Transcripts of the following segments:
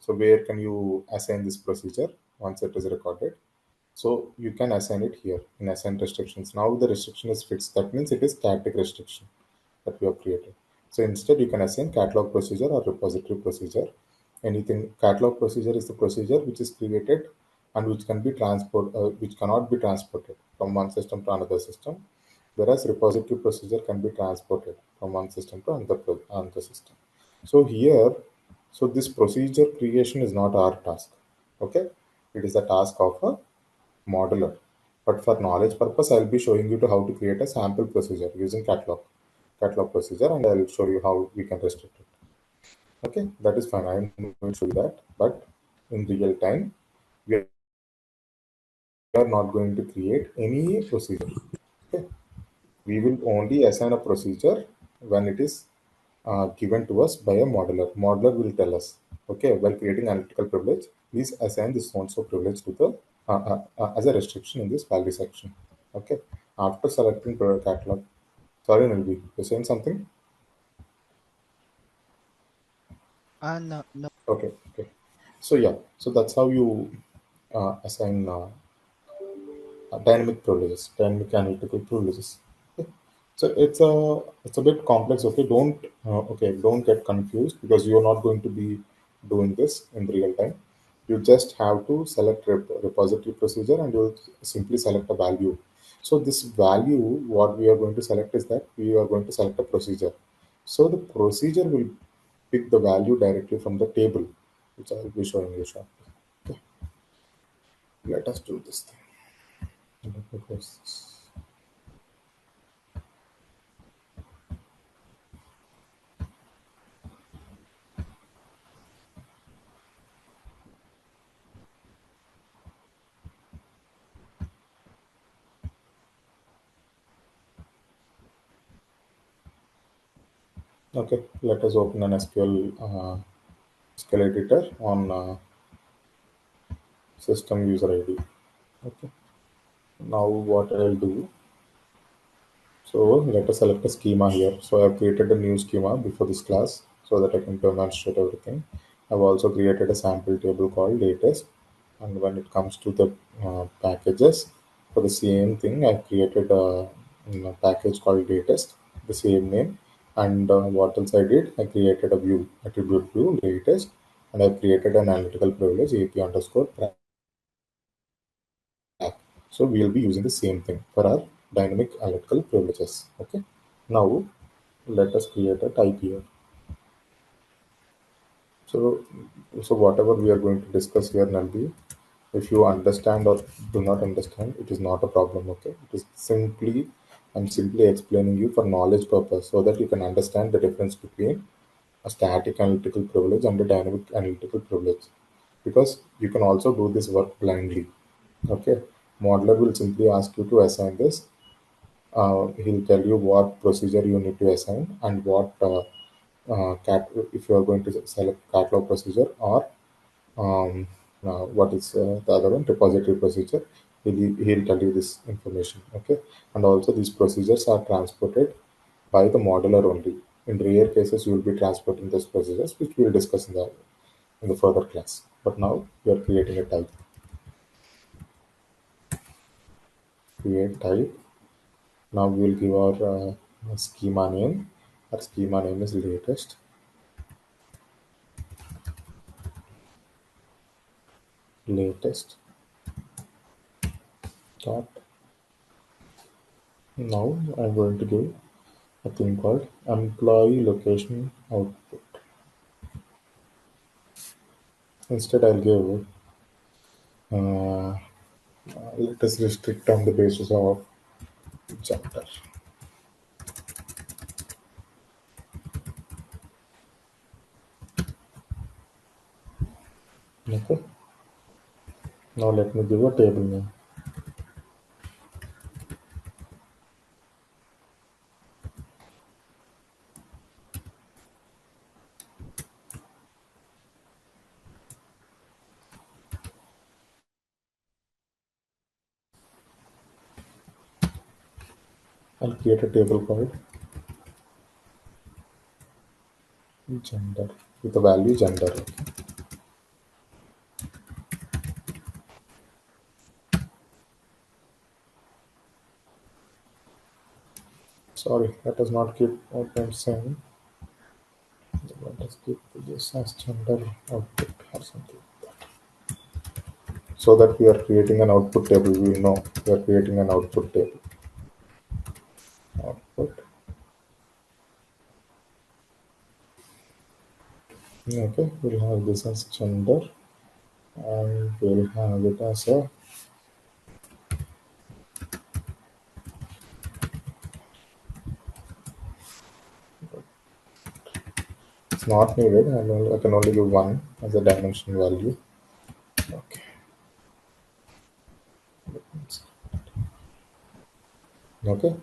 So where can you assign this procedure once it is recorded? So you can assign it here in assign restrictions. Now the restriction is fixed. That means it is static restriction that we have created. So instead you can assign catalog procedure or repository procedure. Anything catalog procedure is the procedure which is created and which can be which cannot be transported from one system to another system. Whereas repository procedure can be transported from one system to another system. So here, so this procedure creation is not our task. Okay, it is the task of a modeler. But for knowledge purpose, I'll be showing you to how to create a sample procedure using catalog procedure, and I'll show you how we can restrict it. Okay, that is fine. I'm going to show you that, but in real time, we are not going to create any procedure. Okay, we will only assign a procedure when it is given to us by a modeler. Modeler will tell us, okay, while creating analytical privilege, please assign this so-and-so privilege to the as a restriction in this value section. Okay, after selecting product catalog. Sorry, Nilvi, you're saying something? No, no. Okay, okay. So yeah, so that's how you assign dynamic analytical privileges. Okay. So it's a bit complex. Okay, don't get confused because you're not going to be doing this in real time. You just have to select repository procedure and you simply select a value. So this value, what we are going to select is that we are going to select a procedure. So the procedure will pick the value directly from the table, which I will be showing you shortly. Okay, let us do this thing. Let me close this. Okay, let us open an SQL editor on system user ID. Okay, now what I'll do, so let us select a schema here. So I've created a new schema before this class so that I can demonstrate everything. I've also created a sample table called latest, and when it comes to the packages, for the same thing, I've created a package called latest, the same name. And what else I did? I created a view, attribute view, latest, and I've created an analytical privilege, AP underscore track. So we'll be using the same thing for our dynamic analytical privileges. Okay. Now let us create a type here. So, so whatever we are going to discuss here, Nalbi, if you understand or do not understand, it is not a problem. Okay, it is simply I'm simply explaining you for knowledge purpose so that you can understand the difference between a static analytical privilege and a dynamic analytical privilege. Because you can also do this work blindly. Okay, modeler will simply ask you to assign this. He'll tell you what procedure you need to assign and what if you are going to select catalog procedure or what is the other one, repository procedure. He'll tell you this information. Okay, and also these procedures are transported by the modeler only. In rare cases you will be transporting those procedures, which we will discuss in the further class. But now we are creating a type. Create type. Now we will give our schema name. Our schema name is latest dot. Now I'm going to give a thing called employee location output. Instead, I'll give let us restrict on the basis of gender. Okay. Now let me give a table name. I'll create a table called gender with the value gender. Okay. Sorry, let us not keep what I'm saying. Let us keep this as gender output or something. So that we are creating an output table. We know we are creating an output table. Output. Okay, we'll have this as gender and we'll have it as a, it's not needed. I can only give one as a dimension value. Okay. Okay.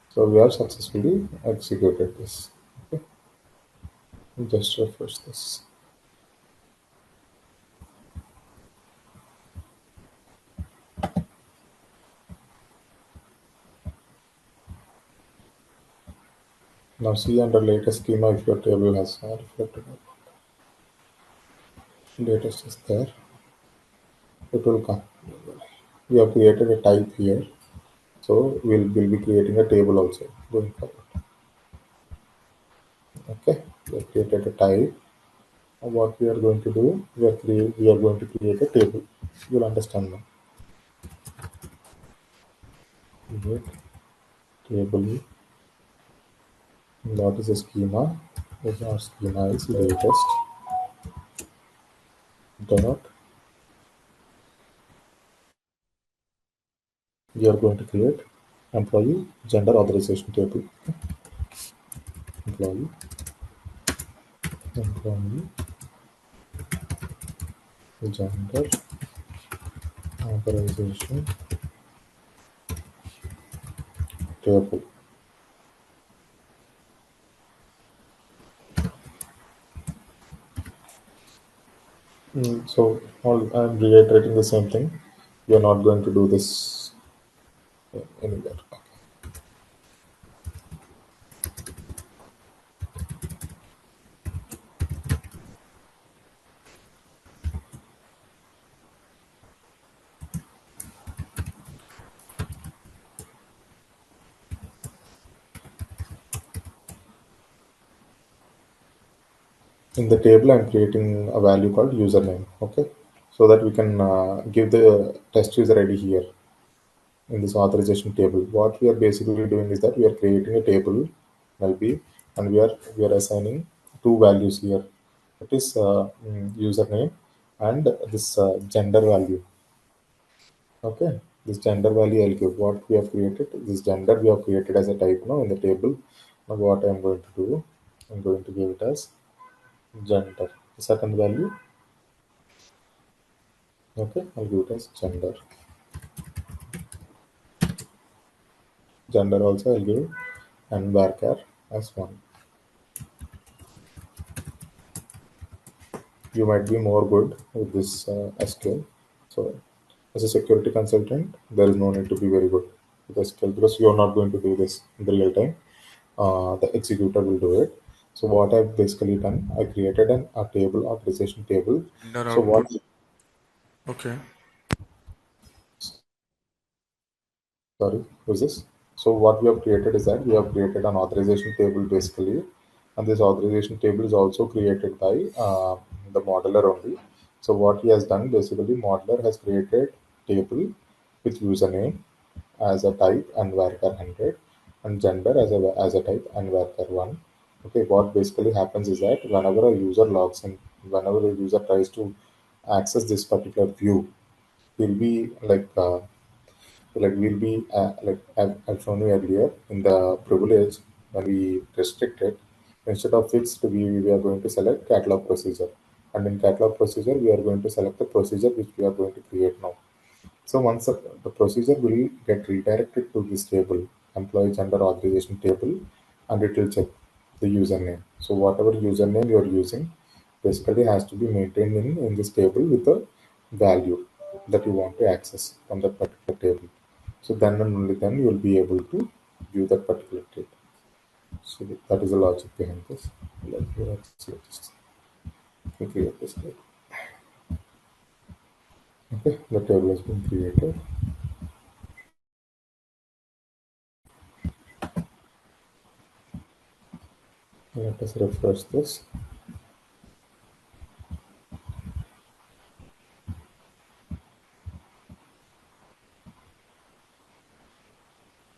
So we have successfully executed this. Okay. Just refresh this. Now see under latest schema if your table has reflected. Latest is there. It will come. We have created a type here. So we'll be creating a table also going forward. Okay. We have created a type. And what we are going to do, we are going to create a table. You'll understand now. Create table. What is a schema? Is our schema is latest dot. We are going to create employee gender authorization table. Employee employee gender authorization table. So I'm reiterating the same thing. We are not going to do this anywhere. In the table, I'm creating a value called username. Okay, so that we can give the test user ID here in this authorization table. What we are basically doing is that we are creating a table LB, and we are assigning two values here. It is username and this gender value. Okay, this gender value I'll give what we have created. This gender we have created as a type now in the table. Now what I'm going to do, I'm going to give it as gender. The second value, okay, I'll give it as gender. Gender also I'll give and varchar as one. You might be more good with this SQL. So as a security consultant, there is no need to be very good with SQL because you are not going to do this in the real time. The executor will do it. So what I've basically done, I created a table, authorization table. Render So what, output. Okay. sorry, who's this? So what we have created is that we have created an authorization table basically, and this authorization table is also created by the modeler only. So what he has done basically, modeler has created table with username as a type and varchar 100 and gender as a type and varchar 1. Okay, what basically happens is that whenever a user logs in, whenever a user tries to access this particular view, he'll be like we'll be like I've shown you earlier in the privilege when we restrict it, instead of fixed we are going to select catalog procedure, and in catalog procedure we are going to select the procedure which we are going to create now. So once the procedure will get redirected to this table, employee gender authorization table, and it will check the username. So whatever username you are using basically has to be maintained in this table with the value that you want to access from that particular table. So then and only then you will be able to view that particular table. So that is the logic behind this. Let's create this table. Okay, the table has been created. Let us refresh this.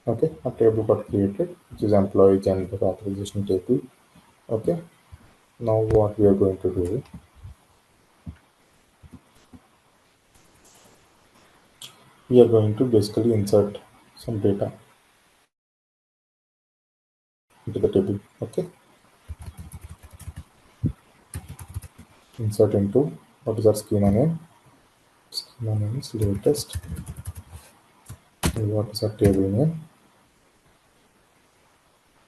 Okay, a table got created, which is employee gender authorization table. Okay, now what we are going to do, we are going to basically insert some data into the table. Okay, insert into what is our schema name? Schema name is latest. And what is our table name?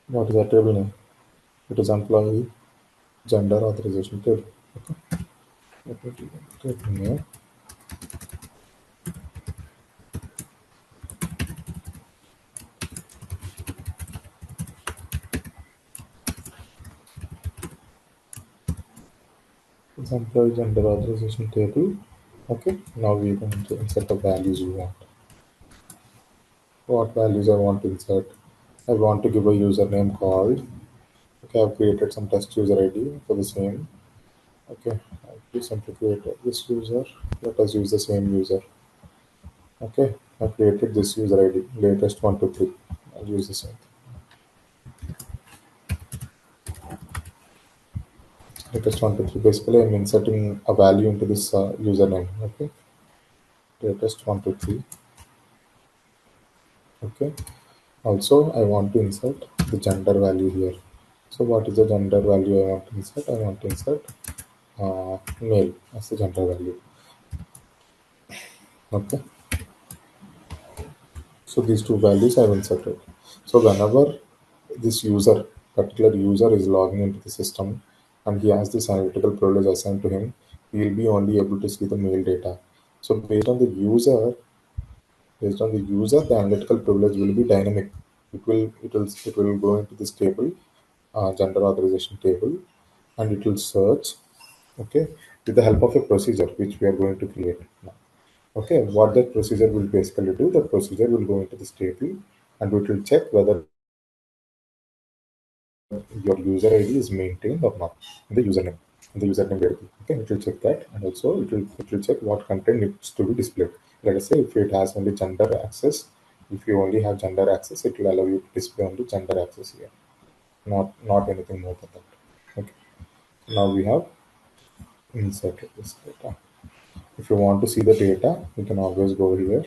What is our table name? It is employee gender authorization table. Okay, let me do that. Table name. It's employee gender authorization table. Okay, now we're going to insert the values we want. What values I want to insert? I want to give a username called. Okay, I've created some test user ID for the same. Okay, I'll simply create this user. Let us use the same user. Okay, I created this user ID, latest 123. I'll use the same. Latest 123. Basically, I'm inserting a value into this username. Okay, latest 123. Okay, also I want to insert the gender value here. So, what is the gender value I want to insert? I want to insert male as the gender value. Okay, so these two values I've inserted. So whenever this particular user is logging into the system and he has this analytical privilege assigned to him, he will be only able to see the male data. So based on the user, the analytical privilege will be dynamic. It will go into this table, gender authorization table, and it will search. Okay, with the help of a procedure which we are going to create now. Okay, what that procedure will basically do, the procedure will go into this table and it will check whether your user ID is maintained or not in the username variable. Okay, it will check that, and also it will check what content needs to be displayed. Let us say if it has only gender access, if you only have gender access, it will allow you to display only gender access here, not anything more than that. Okay, now we have inserted this data. If you want to see the data, you can always go here.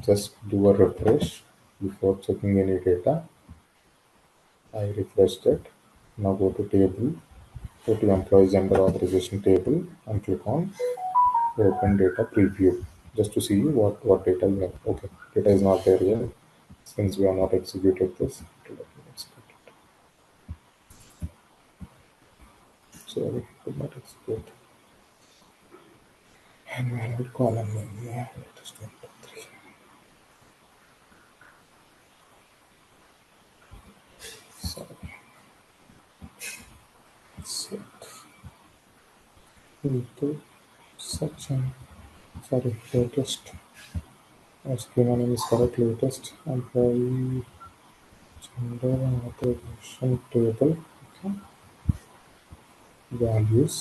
Just do a refresh before checking any data. I refreshed it. Now go to table, go to employee gender authorization table and click on open data preview just to see what data you have. Okay, data is not there yet since we have not executed this. Okay, let me execute it. Sorry, could not execute. And valid column name. Yeah, let us do 3. Sorry. Set equal section. Sorry, latest. Schema name is correct. Latest employee gender authorization table. Okay. Values.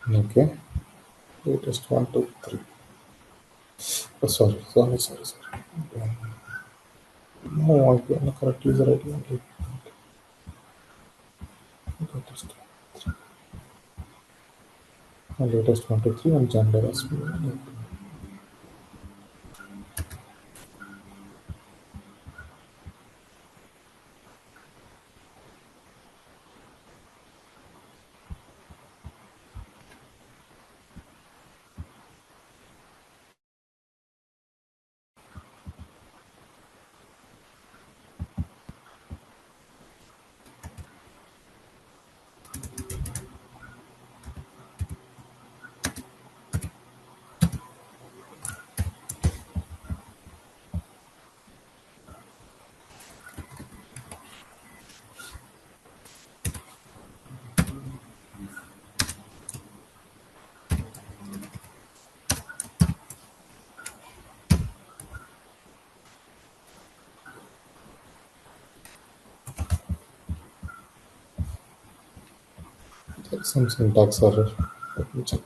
Okay. Latest 123. Oh, sorry. No, I want the correct user ID only. Latest, latest 123 and gender as well. There's some syntax error. Let me check.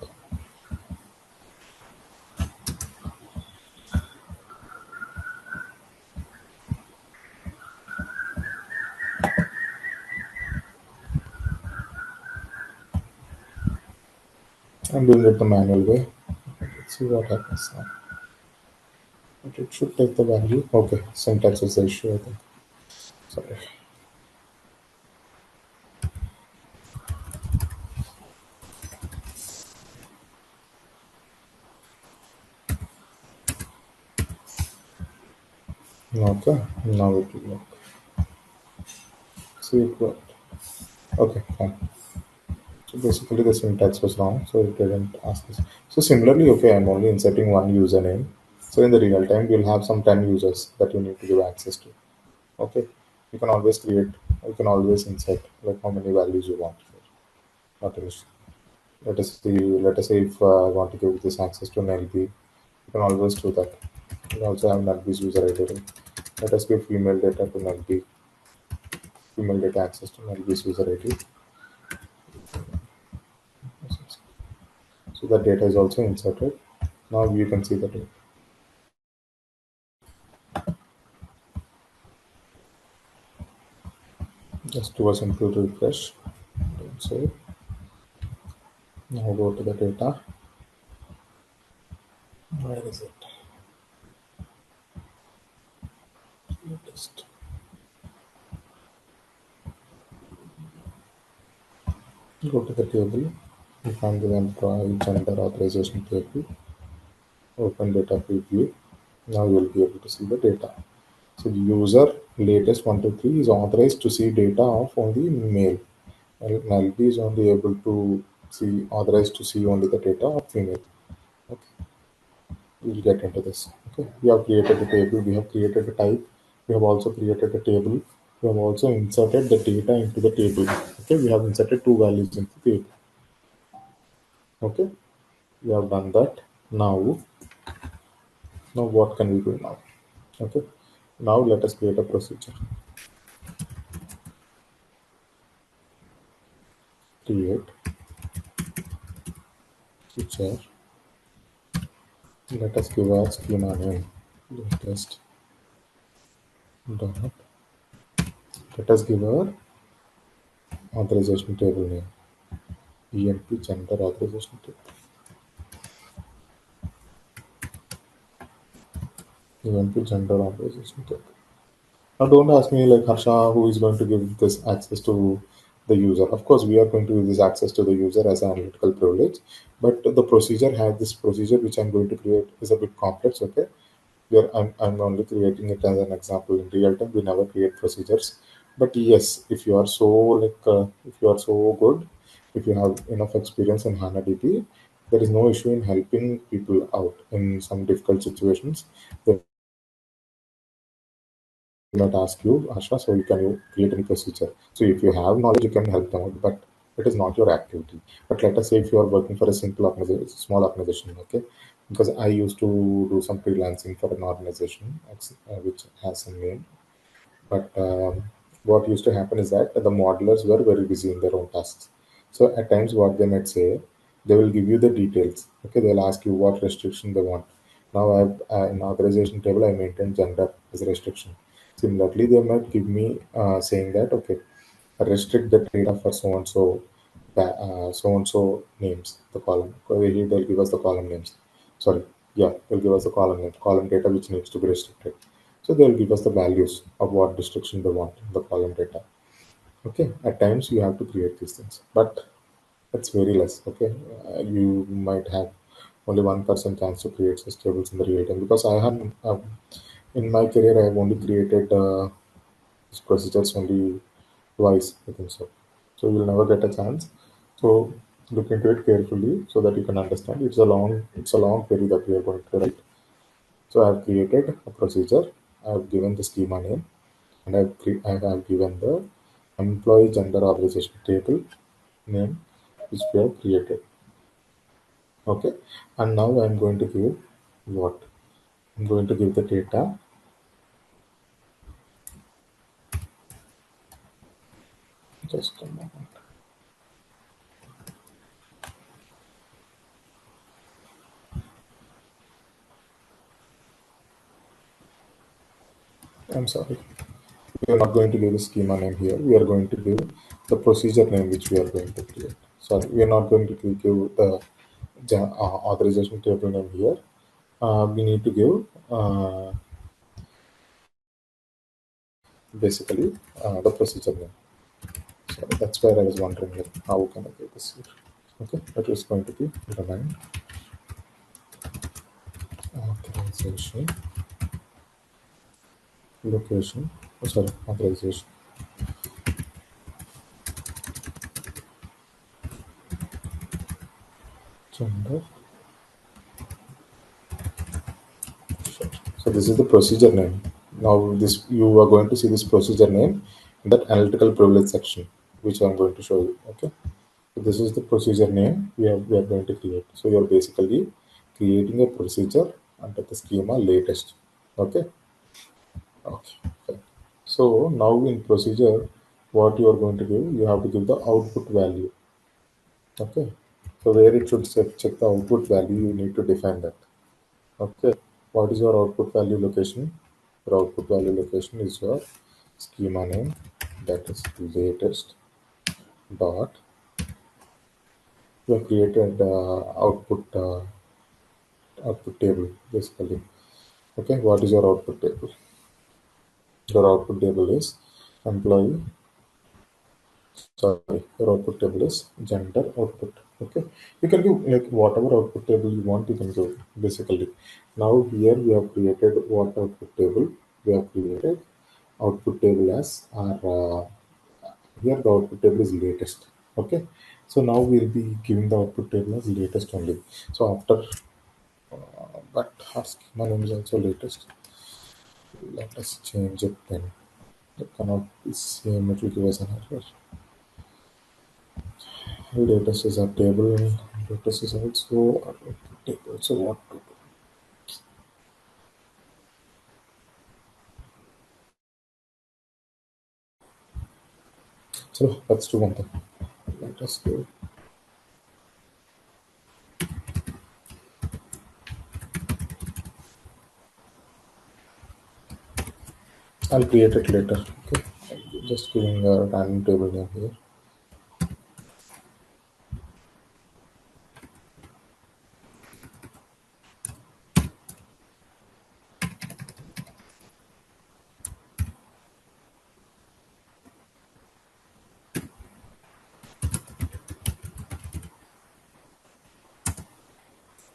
I'm doing it the manual way. Let's see what happens now. But it should take the value. Okay, syntax is the issue, I think. Sorry. Okay, now it will work. See it worked. Okay, fine. So basically the syntax was wrong, so it didn't ask us. So similarly, okay, I'm only inserting one username. So in the real time, you'll have some 10 users that you need to give access to. Okay, you can always create, you can always insert like how many values you want here. Not an issue. Let us say if I want to give this access to an LB, you can always do that. You also have an LB's user ID. Right? Let us give female data to an LB, female data access to an LB's user ID. So that data is also inserted. Now you can see the data. Just do a simple refresh. Don't save. Now go to the data. Where is it? Just go to the table. You find the employee gender authorization table. Open data preview. Now you will be able to see the data. So the user latest 1 to 3 is authorized to see data of only male. And LB is only able to see authorized to see only the data of female. Okay, we'll get into this. Okay, we have created the table, we have created the type, we have also created the table, we have also inserted the data into the table. Okay, we have inserted two values into the table. Okay, we have done that. Now what can we do now? Okay, now let us create a procedure. Create feature. Let us give a schema name. Latest dot. Let us give our authorization table name. EMP gender authorization table. EMP gender authorization table. Now, don't ask me like Harsha, who is going to give this access to the user. Of course, we are going to give this access to the user as an analytical privilege, but the procedure has this procedure which I'm going to create is a bit complex. Okay, here I'm only creating it as an example. In real time, we never create procedures. But yes, if you are so if you are so good, if you have enough experience in HANA DB, there is no issue in helping people out in some difficult situations. They might ask you, Asha, so you can you create any procedure. So if you have knowledge, you can help them out, but it is not your activity. But let us say if you are working for a simple organization, small organization, okay? Because I used to do some freelancing for an organization which has some name. But what used to happen is that the modelers were very busy in their own tasks. So at times, what they might say, they will give you the details. Okay, they'll ask you what restriction they want. Now, in authorization table, I maintain gender as a restriction. Similarly, they might give me saying that okay, restrict the data for so and so names the column. They'll give us the column names. Sorry, yeah, they'll give us the column name, column data which needs to be restricted. So they'll give us the values of what restriction they want in the column data. Okay, at times you have to create these things, but it's very less. Okay, you might have only 1% chance to create such tables in the real time because I have in my career I have only created these procedures only twice. I think so. So you'll never get a chance. So look into it carefully so that you can understand. It's a long query that we are going to write. So I have created a procedure. I have given the schema name and I have given the employee gender organization table name which we have created. Okay, and now I'm going to give what? I'm going to give the data. Just a moment. I'm sorry. We are not going to give the schema name here. We are going to give the procedure name which we are going to create. Sorry, we are not going to give the authorization table name here. We need to give basically the procedure name. So that's where I was wondering like how can I get this here? Okay, that is going to be domain authorization location. Oh, sorry, authorization gender. Sure. So this is the procedure name. Now this you are going to see this procedure name in that analytical privilege section, which I'm going to show you. Okay. So this is the procedure name we are going to create. So you're basically creating a procedure under the schema latest. Okay. Okay. Fine. So now in procedure, what you are going to do, you have to give the output value. Okay. So where it should check the output value, you need to define that. Okay. What is your output value location? Your output value location is your schema name, that is latest dot. You have created output table basically. Okay. What is your output table? Your output table is employee. Sorry, your output table is gender output. Okay, you can give like whatever output table you want, you can give basically. Now here we have created what output table? We have created output table as our here the output table is latest. Okay, so now we'll be giving the output table as latest only. So after but our schema name is also latest. Let us change it then. It cannot be same, it will give us an error. Latest is a table. Latest is also a table. So what to do? So let's do one thing. Let us do. I'll create it later. Okay. Just giving a random table name here.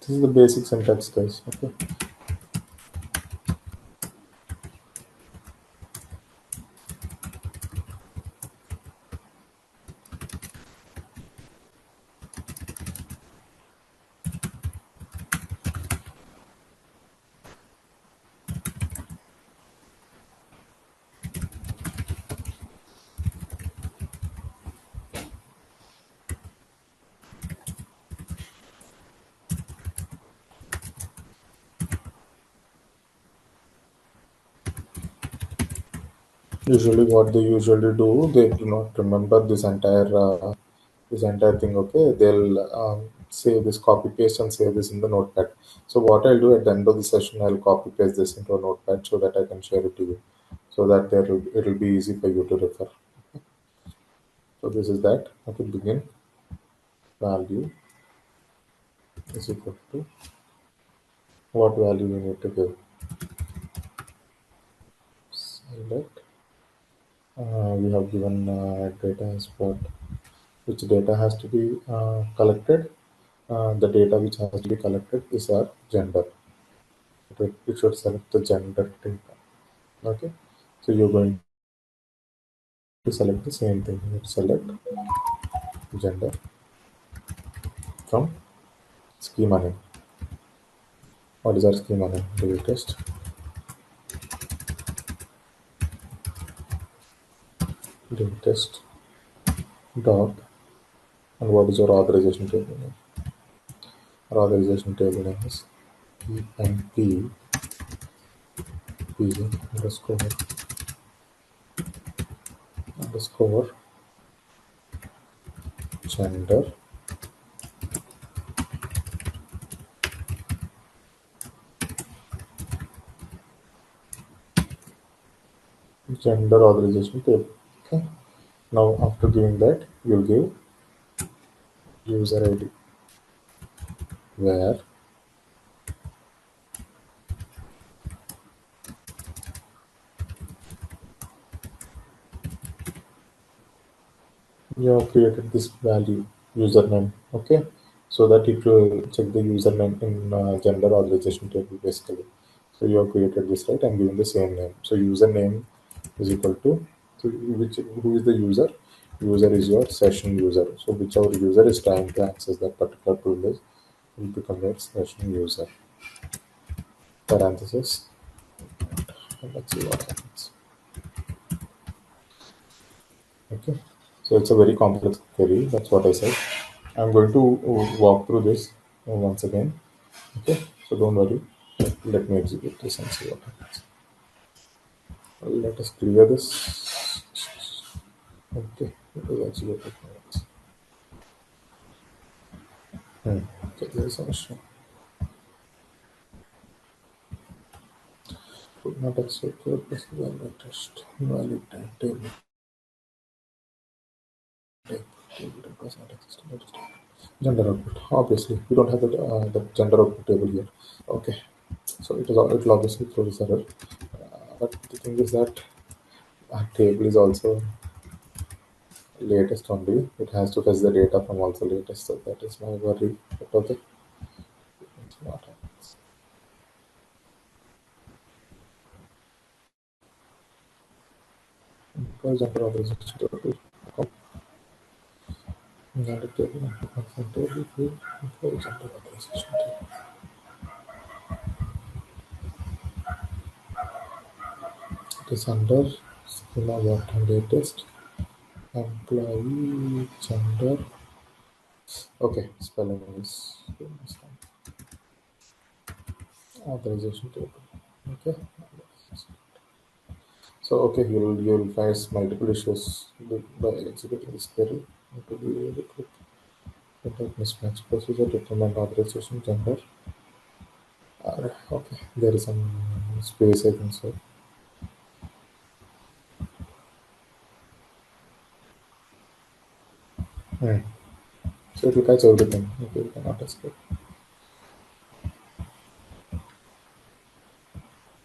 This is the basic syntax, guys. Okay. Usually, what they usually do, they do not remember this entire thing. Okay, they'll save this, copy paste, and save this in the notepad. So what I'll do at the end of the session, I'll copy paste this into a notepad so that I can share it to you, so that it'll be easy for you to refer. So this is that. Okay, begin value is equal to what value we need to give. Select. We have given data as what, which data has to be collected. The data which has to be collected is our gender. It should select the gender data. Okay, so you're going to select the same thing. You select gender from schema name. What is our schema name? Latest latest dot, and what is your authorization table name? Our authorization table name is PMP P underscore gender gender authorization table. Okay. Now after giving that, you'll give user ID where you have created this value username. Okay, so that it will check the username in gender authorization table basically. So you have created this, right, and given the same name. So username is equal to, so which, who is the user? User is your session user. So whichever user is trying to access that particular privilege will become your session user. Parenthesis. And let's see what happens. Okay, so it's a very complex query. That's what I said. I'm going to walk through this once again. Okay, so don't worry. Let me execute this and see what happens. Let us clear this. Okay, it is executed. Hmm. Okay, there's an issue. Could not accept your possible test. Valid table. Table does not exist. Gender output. Obviously, we don't have the gender output table here. Okay, so it will obviously throw this error. But the thing is that our table is also latest only. It has to fetch the data from also latest. So that is my worry. But okay, it's not happens. Because gender authorization table. Gender table. Table field. Gender authorization table. It is under schema what and latest. Employee gender. Okay, spelling is authorization table. Okay. So okay, you'll face multiple issues by executing this query. It will be really quick. Contact mismatch procedure, determine authorization gender. Okay, there is some space I think so. Hmm. So it will catch everything. Okay, you cannot escape.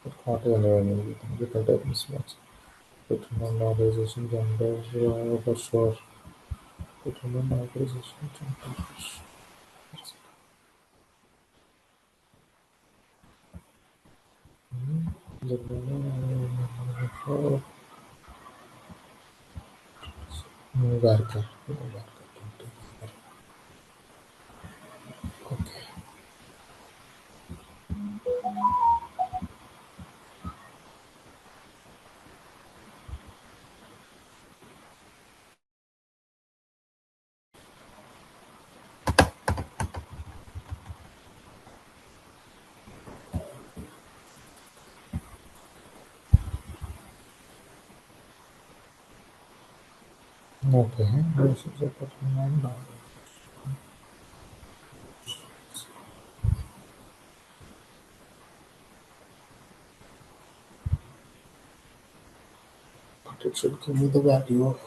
It can't anyway everything. You can type mismatch. Determine authorization gender for sure. Determine authorization gender for sure. Worker. Okay. Okay. This is a person. But it should give me the value of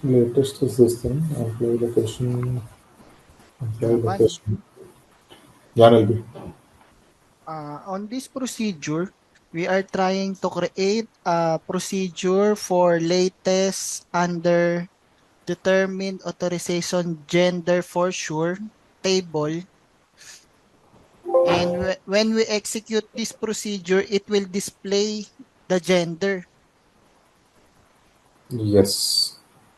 latest is this thing. Employee location. Yeah, Employee man. location. Yeah, maybe. On this procedure, we are trying to create a procedure for latest under determined authorization gender for sure table. And when we execute this procedure, it will display the gender. Yes.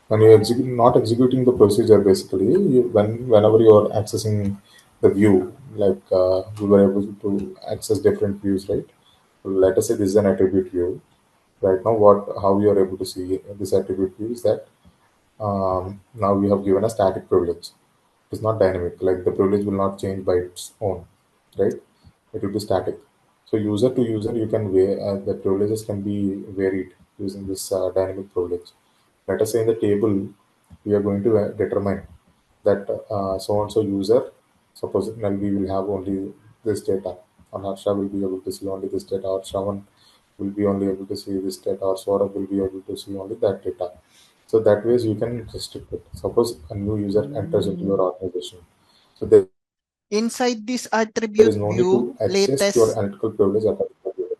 When you execute, not executing the procedure, basically, whenever you are accessing the view, like we were able to access different views, right? Let us say this is an attribute view. Right now, how you are able to see this attribute view is that now we have given a static privilege. It's not dynamic. Like the privilege will not change by its own, right? It will be static. So user to user, you can the privileges can be varied using this dynamic privilege. Let us say in the table, We are going to determine that so and so user, suppose we will have only this data, or Harsha will be able to see only this data, or Shravan will be only able to see this data, or Saurabh will be able to see only that data. So that ways you can restrict it. Suppose a new user enters into your Mm. organization, so there Inside this is attribute no need to view, access your latest analytical privilege at a particular level.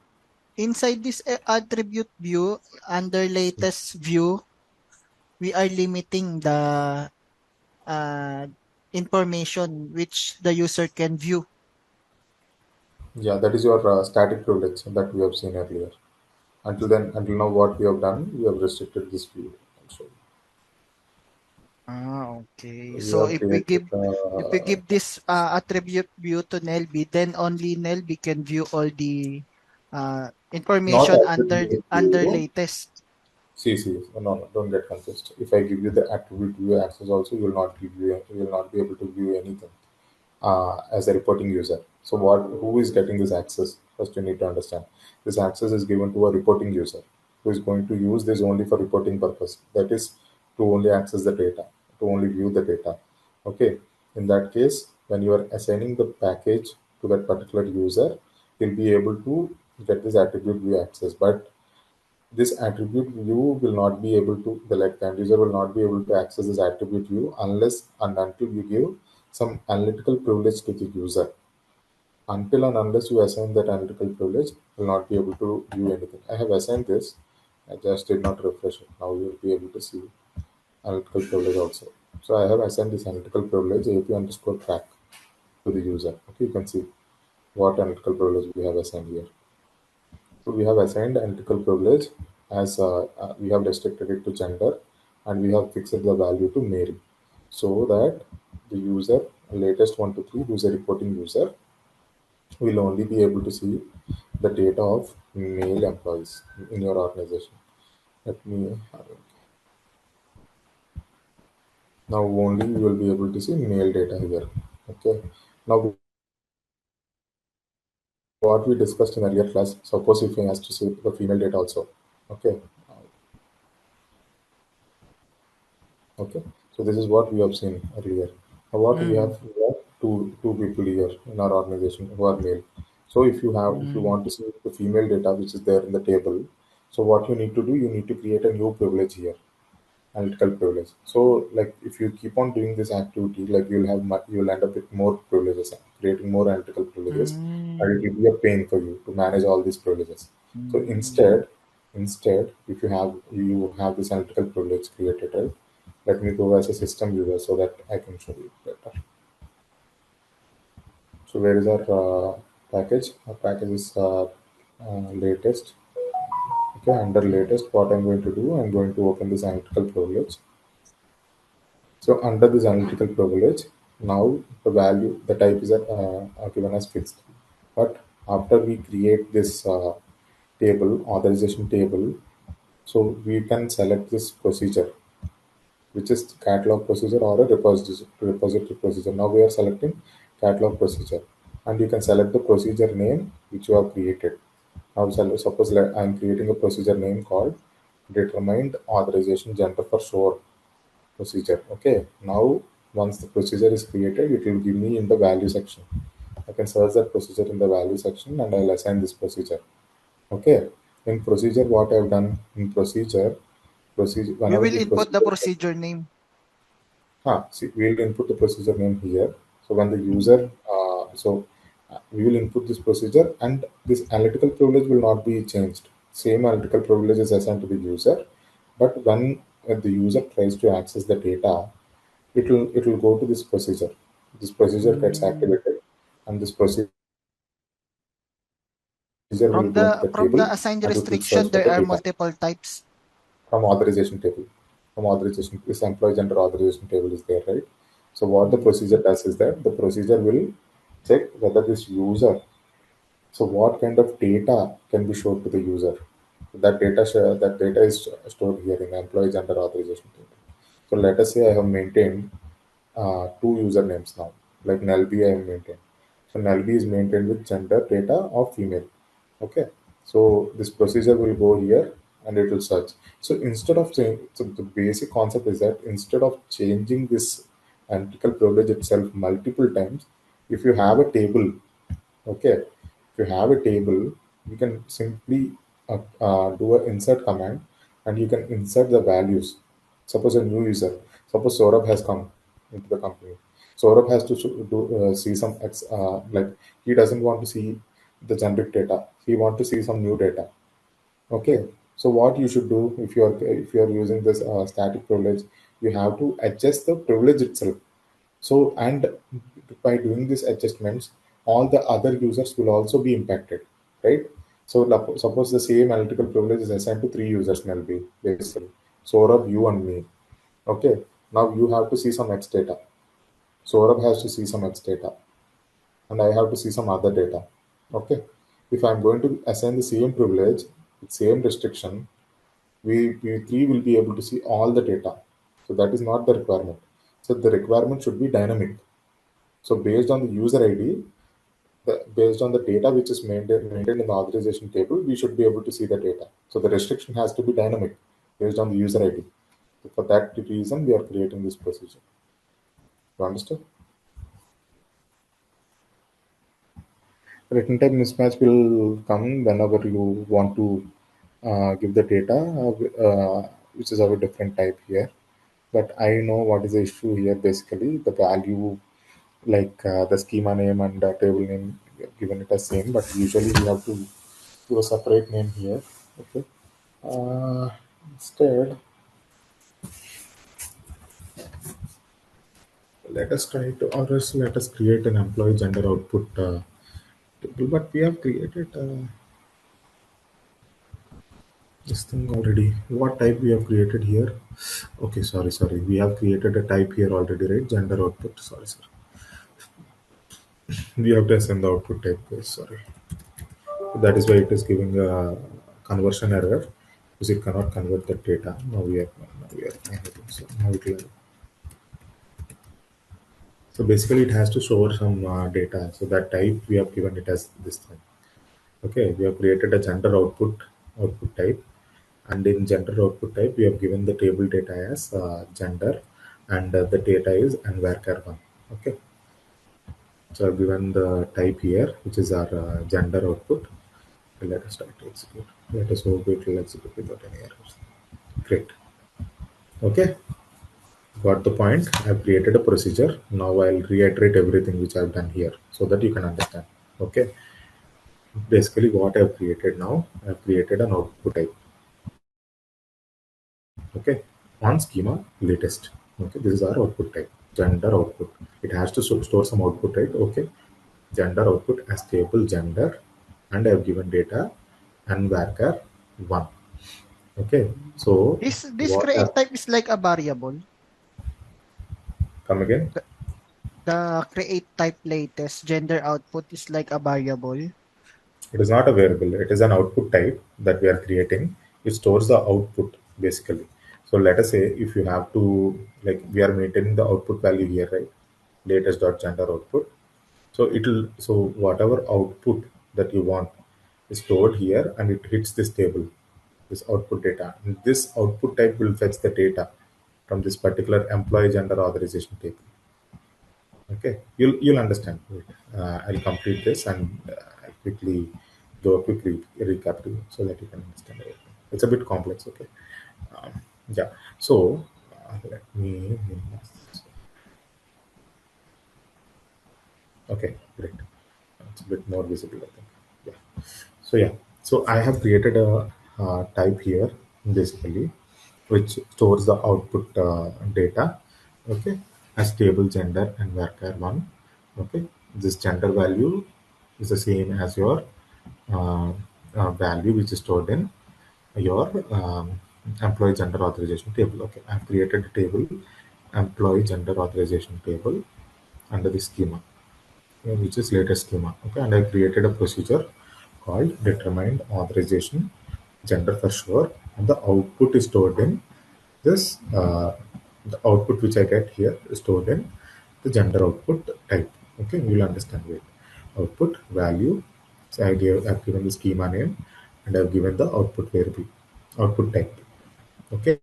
inside this attribute view, under latest view, we are limiting the uh, information which the user can view. Yeah, that is your static privilege that we have seen earlier. Until then, until now, what we have done, we have restricted this view. So Okay. we So have created. if we give this attribute view to Nelby, then only Nelby can view all the Not information attribute under view. latest. See, see, no, no, don't get confused. If I give you the attribute view access, also you will not be able to view anything as a reporting user. So, who is getting this access? First, you need to understand. This access is given to a reporting user who is going to use this only for reporting purpose. That is to only access the data, to only view the data. Okay. In that case, when you are assigning the package to that particular user, you'll be able to get this attribute view access. But this attribute view will not be able to, the end user will not be able to access this attribute view unless and until you give some analytical privilege to the user. Until and unless you assign that analytical privilege, will not be able to view anything. I have assigned this. I just did not refresh it. Now you'll be able to see analytical privilege also. So I have assigned this analytical privilege AP underscore track to the user. Okay, you can see what analytical privilege we have assigned here. So we have assigned analytical privilege as we have restricted it to gender, and we have fixed the value to male, so that the user, latest 1 to 3, who is a reporting user, will only be able to see the data of male employees in your organization. Let me now only you will be able to see male data here. Okay. Now what we discussed in earlier class. Suppose if he has to see the female data also. Okay. Okay, so this is what we have seen earlier. Now what Mm. we have two people here in our organization who are male. So if you Mm. want to see the female data which is there in the table, so what you need to do, you need to create a new privilege here, analytical privilege. So like if you keep on doing this activity, like you'll end up with more privileges, creating more analytical privileges, and it Mm. will be a pain for you to manage all these privileges. So Mm. instead, if you have this analytical privilege created, right? Let me go as a system user so that I can show you better. So where is our package? Our package is latest. Okay, under latest, what I'm going to do, I'm going to open this analytical privilege. So under this analytical privilege, now the type is given as fixed. But after we create this table, authorization table, so we can select this procedure, which is catalog procedure or a repository procedure. Now we are selecting catalog procedure, and you can select the procedure name which you have created. Now suppose like I'm creating a procedure name called determined authorization gender for sure procedure. Okay, now once the procedure is created, it will give me in the value section. I can search that procedure in the value section and I'll assign this procedure. Okay, in procedure, what I've done in procedure We whenever will this input the procedure, procedure name. see, we'll input the procedure name here. So when the user, we will input this procedure, and this analytical privilege will not be changed. Same analytical privilege is assigned to the user, but when the user tries to access the data, it will go to this procedure. This procedure gets Mm. activated, and this procedure will go into the From the table, assigned and it will search restriction, for there the are data multiple types. from authorization table. From authorization, this employee gender authorization table is there, right? So what the Mm. procedure does is that the procedure will check whether this user, so what kind of data can be showed to the user. That data is stored here in employee gender authorization table. So let us say I have maintained two usernames now, like NLB I have maintained. So NLB is maintained with gender data of female. Okay. So this procedure will go here and it will search. So instead of saying, so the basic concept is that instead of changing this analytical privilege itself multiple times, if you have a table, okay, if you have a table, you can simply do a insert command, and you can insert the values. Suppose a new user, suppose Saurabh has come into the company. Saurabh has to see some like, he doesn't want to see the generic data. He want to see some new data. Okay, so what you should do, if you are using this static privilege, you have to adjust the privilege itself. So, and by doing these adjustments, all the other users will also be impacted, right? So suppose the same analytical privilege is assigned to three users, maybe basically Saurabh, you, and me. Okay, now you have to see some X data. Saurabh has to see some X data, and I have to see some other data. Okay, if I'm going to assign the same privilege with same restriction, we three will be able to see all the data. So that is not the requirement. So the requirement should be dynamic. So based on the user ID, based on the data which is maintained in the authorization table, we should be able to see the data. So the restriction has to be dynamic based on the user ID. So for that reason, we are creating this procedure. You understand? Written type mismatch will come whenever you want to give the data, which is of a different type here. But I know what is the issue here. Basically, the value, like the schema name and the table name, we have given it as same, but usually we have to give a separate name here. Okay. Instead, let us try to, or else let us create an employee gender output table. But we have created this thing already. What type we have created here? Okay, sorry. We have created a type here already, right? Gender output. Sorry. We have to assign the output type. Yes, sorry. That is why it is giving a conversion error because it cannot convert the data. Now we are so now it will. So basically, it has to store some data. So that type we have given it as this thing. Okay, we have created a gender output type, and in gender output type we have given the table data as gender, and the data is and varchar one. Okay, so I've given the type here, which is our gender output. Let us try to execute. Let us hope it will execute without any errors. Great. Okay, got the point. I've created a procedure. Now I'll reiterate everything which I've done here so that you can understand. Okay, basically what I've created now, I've created an output type. Okay, on schema latest. Okay, this is our output type, gender output. It has to store some output, right? Okay, gender output as table gender, and I've given data and varchar 1. Okay, so This what create have type is like a variable. come again? The, the create type latest gender output is like a variable. It is not a variable, it is an output type that we are creating. It stores the output basically. So let us say if you have to, like, we are maintaining the output value here, right? Latest dot gender output. So it'll, so whatever output that you want is stored here, and it hits this table, this output data. And this output type will fetch the data from this particular employee gender authorization table. Okay, you'll understand. Wait, I'll complete this, and I'll quickly do a quick recap to you so that you can understand everything. It's a bit complex. Okay, um, yeah. So let me minimize this. Okay, great. It's a bit more visible, I think. Yeah. So yeah, so I have created a type here basically, which stores the output data. Okay, as table gender and varchar one. Okay, this gender value is the same as your uh, value which is stored in your employee gender authorization table. Okay, I've created a table, employee gender authorization table, under the schema, which is latest schema. Okay, and I created a procedure called determined authorization gender for sure, and the output is stored in this. The output which I get here is stored in the gender output type. Okay, you will understand it. Output value. So I've given the schema name, and I've given the output variable. output type. Okay,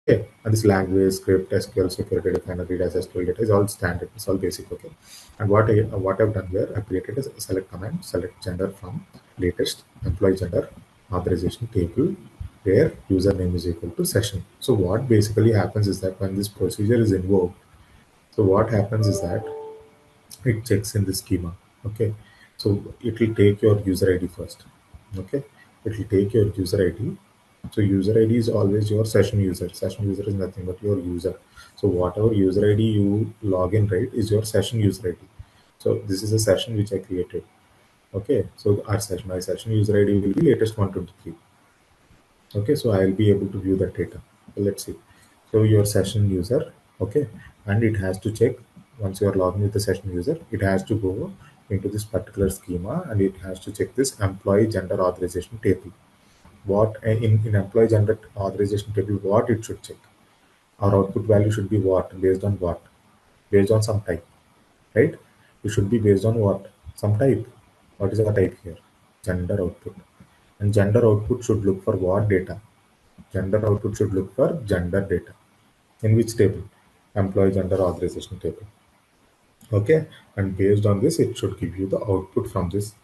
and this language, script, SQL, security defined, read as SQL data is all standard. It's all basic. Okay, and what I've done here, I created a select command, select gender from latest employee gender authorization table, where username is equal to session. So what basically happens is that when this procedure is invoked, so what happens is that it checks in the schema. Okay, so it will take your user ID first. Okay, it will take your user ID. So user ID is always your session user. Session user is nothing but your user. So whatever user ID you log in, right, is your session user ID. So this is a session which I created. Okay, so our session, my session user ID will be latest 123. Okay, so I'll be able to view that data. So let's see. So your session user, okay, and it has to check once you are logging with the session user, it has to go into this particular schema and it has to check this employee gender authorization table. What in employee gender authorization table, what it should check? Our output value should be what? Based on what? Based on some type, right? It should be based on what? Some type. What is our type here? Gender output. And gender output should look for what data? Gender output should look for gender data. In which table? Employee gender authorization table. Okay, and based on this, it should give you the output from this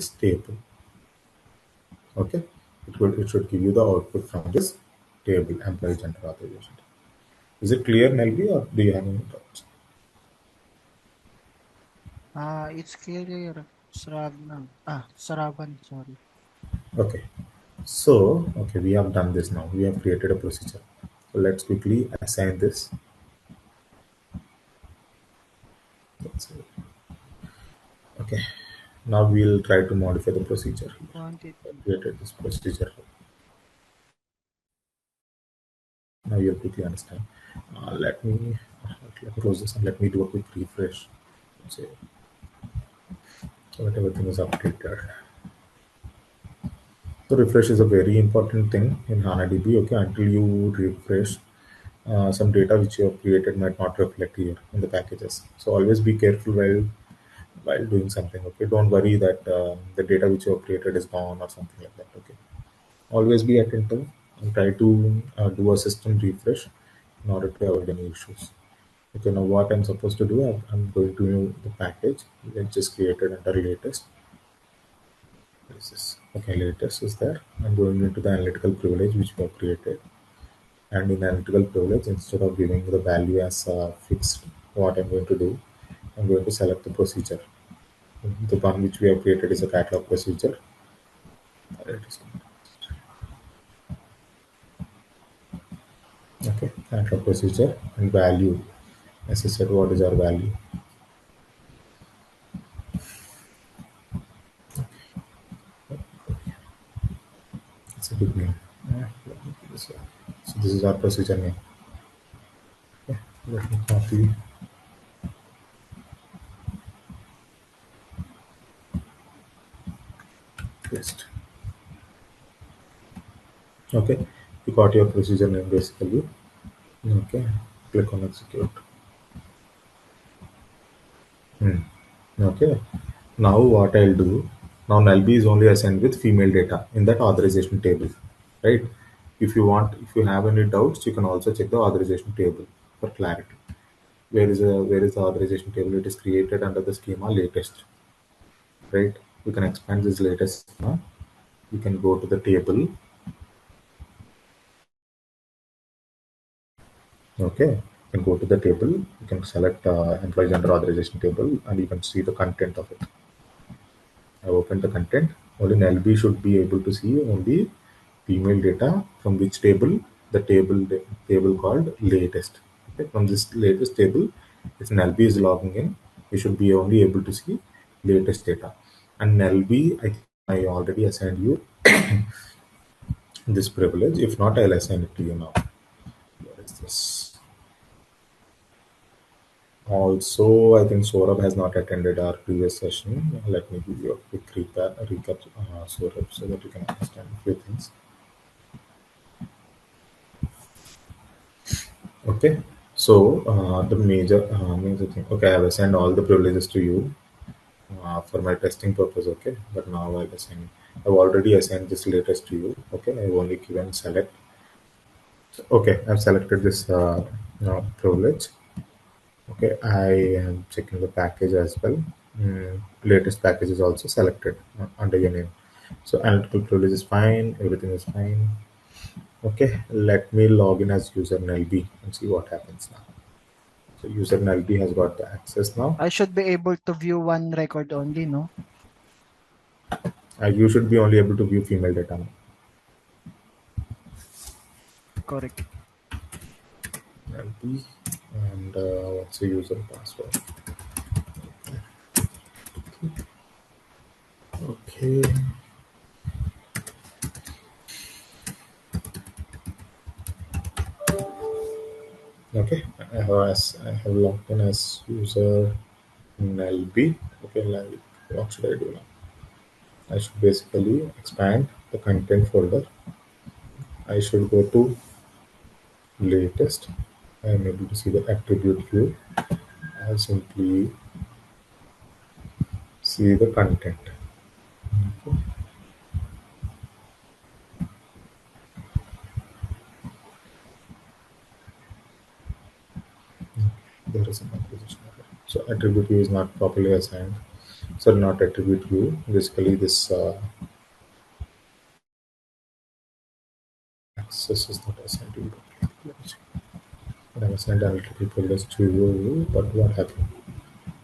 table. Okay, it should give you the output from this table, employee gender authorization. Is it clear, Nelby, or do you have any doubts? It's clear, Sravnan. Saravan, sorry. Okay, so okay, we have done this now. We have created a procedure. So let's quickly assign this. Let's see. Okay, now we'll try to modify the procedure here. I Quantity. created this procedure. Now you'll quickly understand. Let me close this and let me do a quick refresh. So that everything is updated. So refresh is a very important thing in HANA-DB. Okay, until you refresh, some data which you have created might not reflect here in the packages. So always be careful while doing something. Okay, don't worry that the data which you have created is gone or something like that. Okay, always be attentive and try to do a system refresh in order to avoid any issues. Okay, now what I'm supposed to do, I'm going to the package I just created under latest. What is this? Okay, latest is there. I'm going into the analytical privilege which we have created. And in analytical privilege, instead of giving the value as fixed, what I'm going to do, I'm going to select the procedure. The one which we have created is a catalog procedure. It is- Okay, catalog procedure and value. As I said, what is our value? It's a big name. Let me put this here. So this is our procedure name. Okay, let me copy, paste. Okay, you got your procedure name basically. Okay, click on execute. Hmm. Okay, now what I'll do, now null b is only assigned with female data in that authorization table, right? If you have any doubts, you can also check the authorization table for clarity. Where is the authorization table? It is created under the schema latest, right? You can expand this latest schema. You can go to the table. Okay, you can go to the table. You can select employee gender authorization table, and you can see the content of it. I open the content. Only LB should be able to see only female data from which table, the table called latest. Okay, from this latest table, if LB is logging in, you should be only able to see latest data. And LB, I already assigned you this privilege. If not, I'll assign it to you now. What is this? Also, I think Saurabh has not attended our previous session. Let me give you a quick recap, Saurabh, so that you can understand a few things. Okay, so the major thing. Okay, I have assigned all the privileges to you for my testing purpose. Okay, but now I'll assign. I've already assigned this latest to you. Okay, I've only given select. Okay, I've selected this privilege. Okay, I am checking the package as well. Latest package is also selected under your name. So analytical privilege is fine. Everything is fine. Okay, let me log in as user NLB and see what happens now. So user NLB has got the access now. I should be able to view one record only, no? You should be only able to view female data now. Correct. NLB and what's the user password? Okay. Okay, I have logged in as user NLB. Okay, like, what should I do now? I should basically expand the content folder. I should go to latest. I am able to see the attribute view. I simply see the content. There is a composition error. So attribute view is not properly assigned. So not attribute view. Basically, this access is not assigned to you. Let me check. When I assigned analytical privilege to you, but what happened?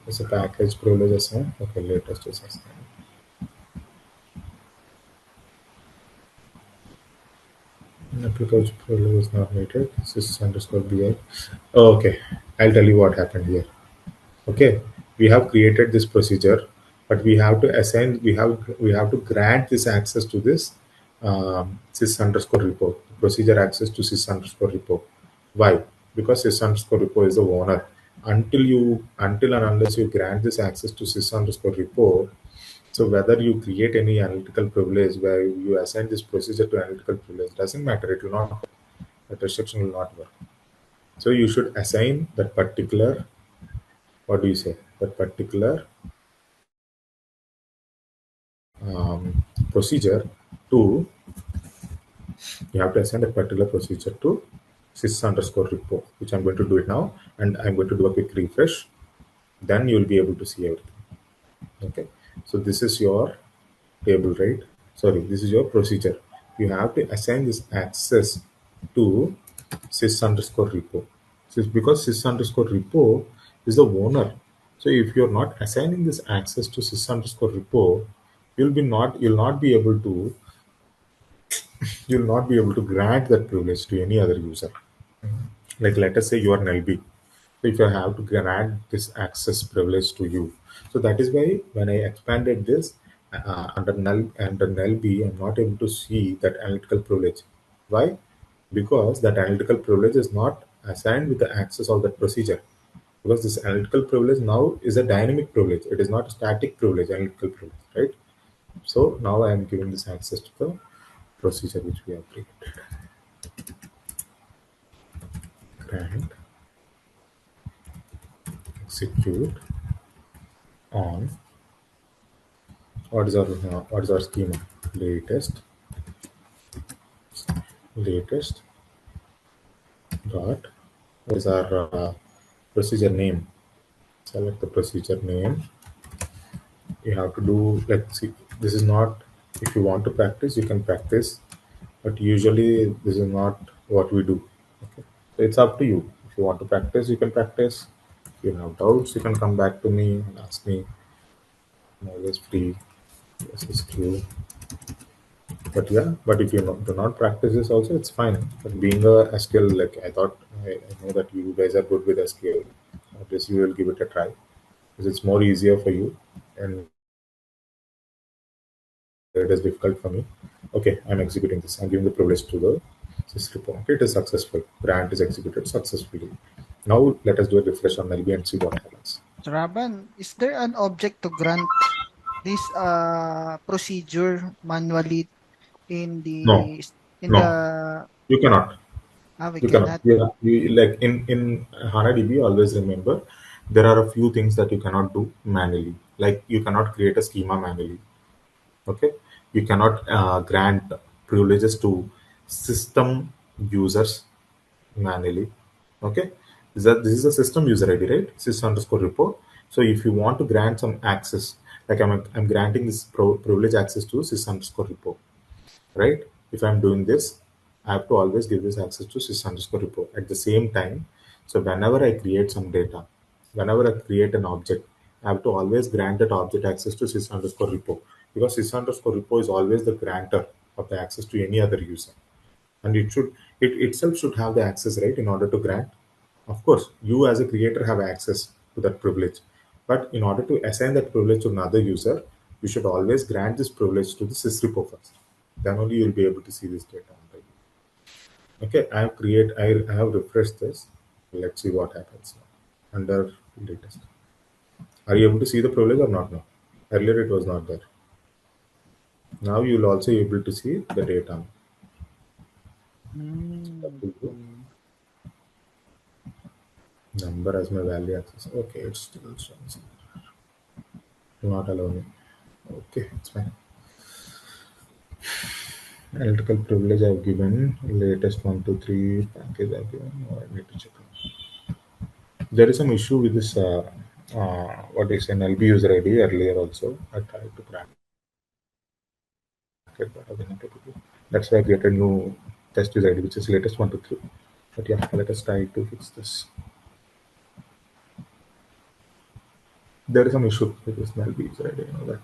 Is a package privilege assigned? Okay, latest is assigned. Application privilege is not needed. Sys underscore BI. Okay, I'll tell you what happened here. Okay, we have created this procedure, but we have to assign. We have to grant this access to this sys underscore repo procedure access to sys underscore repo. Why? Because sys underscore repo is the owner. Until and unless you grant this access to sys underscore repo, so whether you create any analytical privilege where you assign this procedure to analytical privilege doesn't matter. It will not work. That restriction will not work. So you should assign that particular, what do you say? That particular procedure to, you have to assign a particular procedure to sys underscore repo, which I'm going to do it now, and I'm going to do a quick refresh. Then you will be able to see everything. Okay, so this is your table, right? Sorry, this is your procedure. You have to assign this access to sys underscore repo. Because sys underscore repo is the owner. So if you're not assigning this access to sys underscore repo, you'll not be able to grant that privilege to any other user. Like, let us say you are an LB. So if I have to grant this access privilege to you, so that is why when I expanded this under null B, I'm not able to see that analytical privilege. Why? Because that analytical privilege is not assigned with the access of that procedure. Because this analytical privilege now is a dynamic privilege. It is not a static privilege, analytical privilege, right? So now I am giving this access to the procedure which we have created. Grant execute on, what is our schema? Latest dot, what is our procedure name? Select the procedure name. You have to do, like, see, this is not, if you want to practice you can practice, but usually this is not what we do. Okay, so it's up to you. If you want to practice you can practice. If you have doubts you can come back to me and ask me. I'm always free. This is true. But yeah, but if you do not practice this also, it's fine. But being a skill, like, I know that you guys are good with SQL. At least you will give it a try because it's more easier for you, and it is difficult for me. Okay, I'm executing this. I'm giving the privilege to the system. Okay, it is successful. Grant is executed successfully. Now let us do a refresh on LB and see what happens. Raban, is there an object to grant this procedure manually in No, the in no, the you cannot. we You cannot. cannot. You, like, in HANA DB, always remember there are a few things that you cannot do manually. Like, you cannot create a schema manually. Okay, You cannot grant privileges to system users manually. Okay, this is a system user ID, right? Sys underscore repo. So if you want to grant some access, like I'm granting this privilege access to sys underscore repo, right? If I'm doing this, I have to always give this access to sys underscore repo at the same time. So whenever I create some data, whenever I create an object, I have to always grant that object access to sys underscore repo, because sys underscore repo is always the grantor of the access to any other user, and it itself should have the access, right, in order to grant. Of course you as a creator have access to that privilege, but in order to assign that privilege to another user, you should always grant this privilege to the sysrepo first. Then only you'll be able to see this data. Okay, I have refreshed this. Let's see what happens now under latest. Are you able to see the privilege or not now? Earlier it was not there. Now you'll also able to see the data. Okay. Number as my value access. Okay, it's still showing. Do not allow me. Okay, it's fine. Electrical privilege I've given. Latest 1 2 3 package I've given. Oh, I need to check. There is some issue with this. What is an LB user ID earlier also. I tried to crack it, but I was not able to. That's why I created a new test user ID, which is latest 1 2 3. But yeah, let us try to fix this. There is some issue with this LB user ID. You know that.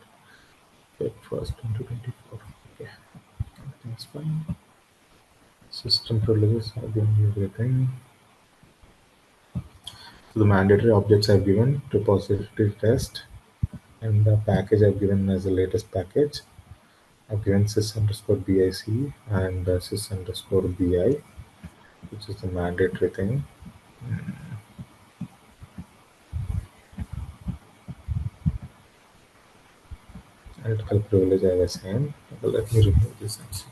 Okay, first 2024. Okay, everything's fine. System privileges have been everything. So the mandatory objects I've given repository test, and the package I've given as the latest package. I've given sys underscore BIC and sys underscore BI, which is the mandatory thing. Ethical privilege I was saying. Okay, let me remove this and see.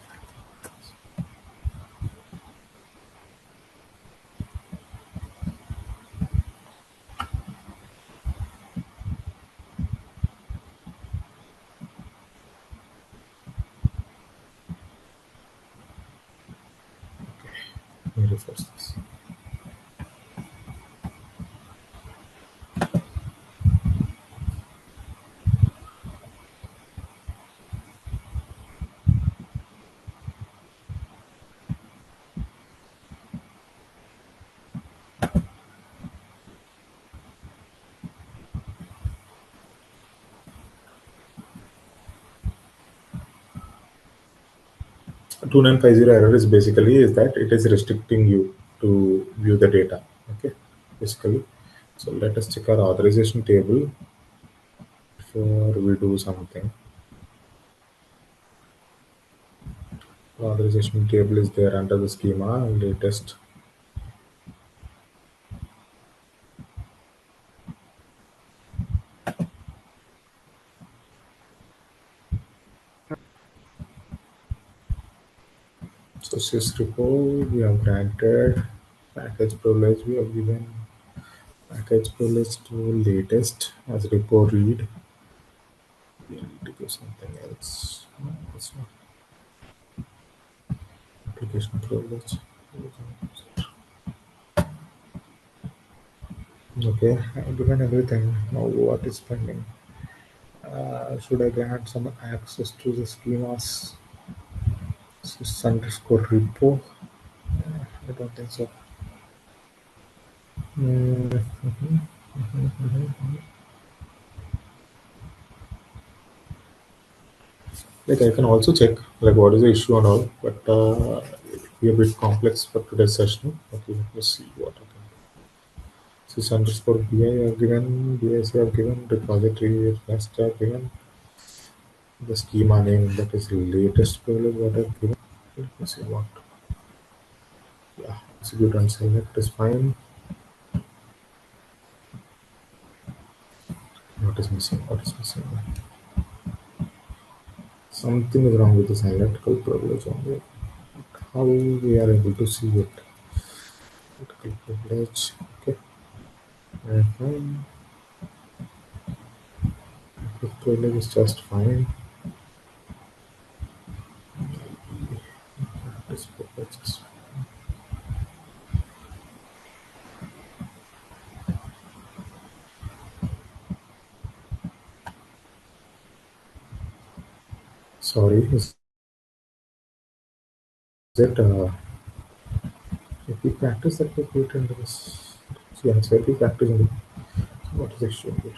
Let me refresh this. A 2950 error is basically is that it is restricting you to view the data. Okay, basically. So let us check our authorization table before we do something. Authorization table is there under the schema latest. So sysrepo we have granted, package privilege we have given, package privilege to latest as repo read. We need to give something else. No, it's not application privilege. Okay, I've given everything. Now what is pending? Should I grant some access to the schemas? Sys underscore repo. I don't think so. Like I can also check like what is the issue and all, but it will be a bit complex for today's session. Okay, let me see what I can do. Sys underscore BI have given, BIC have given, repository rest have given, the schema name that is latest privilege what I've given. Let me see what. Yeah, execute and select is fine. What is missing? What is missing? Something is wrong with this analytical privilege only. How we are able to see it? Analytical privilege. Okay. Mhm. The privilege is just fine. Let's sorry, is it if we practice that we put into this? Yeah, it's if we practice in the what is the issue here?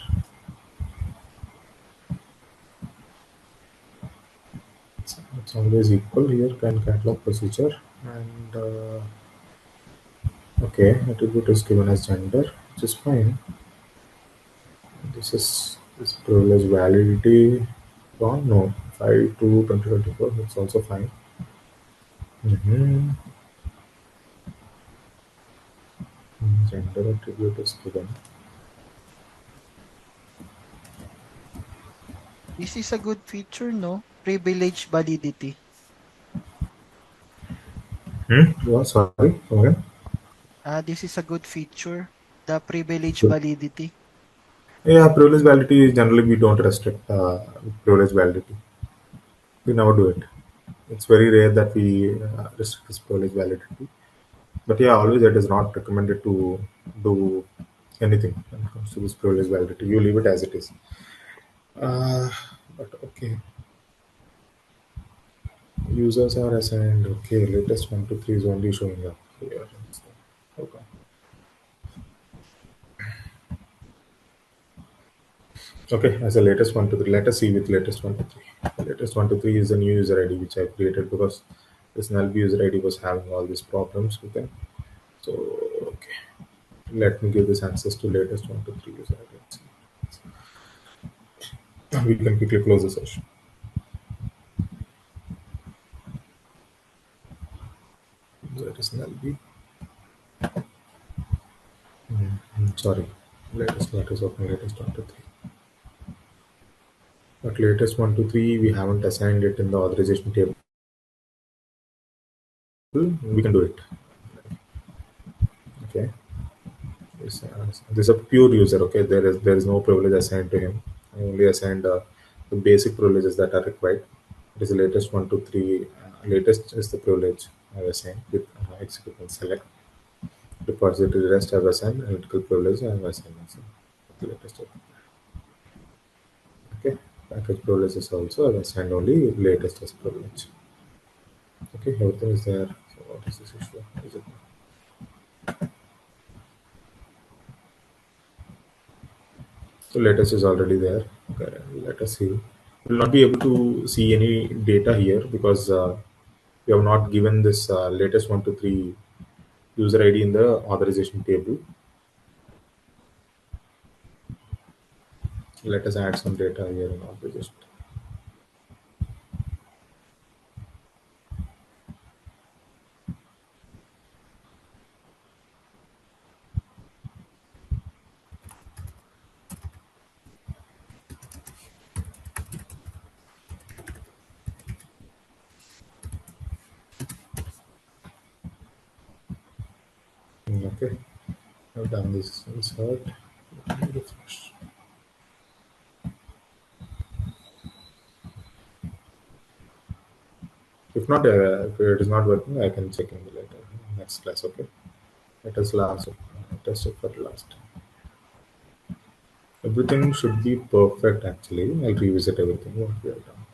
It's always equal here. Can catalog procedure and okay, attribute is given as gender, which is fine. This is this privilege validity gone. No, 5 to 2024. It's also fine. Mm-hmm. Gender attribute is given. This is a good feature, no? Privilege validity. Hmm? Yeah, sorry. Come again. This is a good feature. The privilege validity. Yeah, privilege validity generally we don't restrict privilege validity. We never do it. It's very rare that we restrict this privilege validity. But yeah, always it is not recommended to do anything when it comes to this privilege validity. You leave it as it is. Uh, but okay, users are assigned. Okay, latest 1 to 3 is only showing up here. Okay. Okay, as a latest 1 to 3, let us see with latest 1 to 3. The latest 1 to 3 is the new user ID which I created because this null user ID was having all these problems with them. So, okay, let me give this access to latest 1 to 3 user ID. We can quickly close the session. That is null B. Sorry, latest that is open latest 1 to 3. But latest 1 to 3 we haven't assigned it in the authorization table. We can do it. Okay. This is a pure user. Okay, there is no privilege assigned to him. I only assigned the basic privileges that are required. It is the latest 1 to 3. Latest is the privilege I have assigned with executable select. Repository rest I have assigned. Analytical privilege I have assigned. Also. The latest. Okay. Package privilege is also I have assigned only latest as privilege. Okay, everything is there. So what is this issue? Is it so latest is already there. Okay, let us see. We'll not be able to see any data here because we have not given this latest 1 to 3 user ID in the authorization table. Let us add some data here in authorization. Okay, I've done this insert. Let me refresh. If not, if it is not working, I can check in the later next class. Okay, let us last test it for last. Everything should be perfect actually. I'll revisit everything what we have done.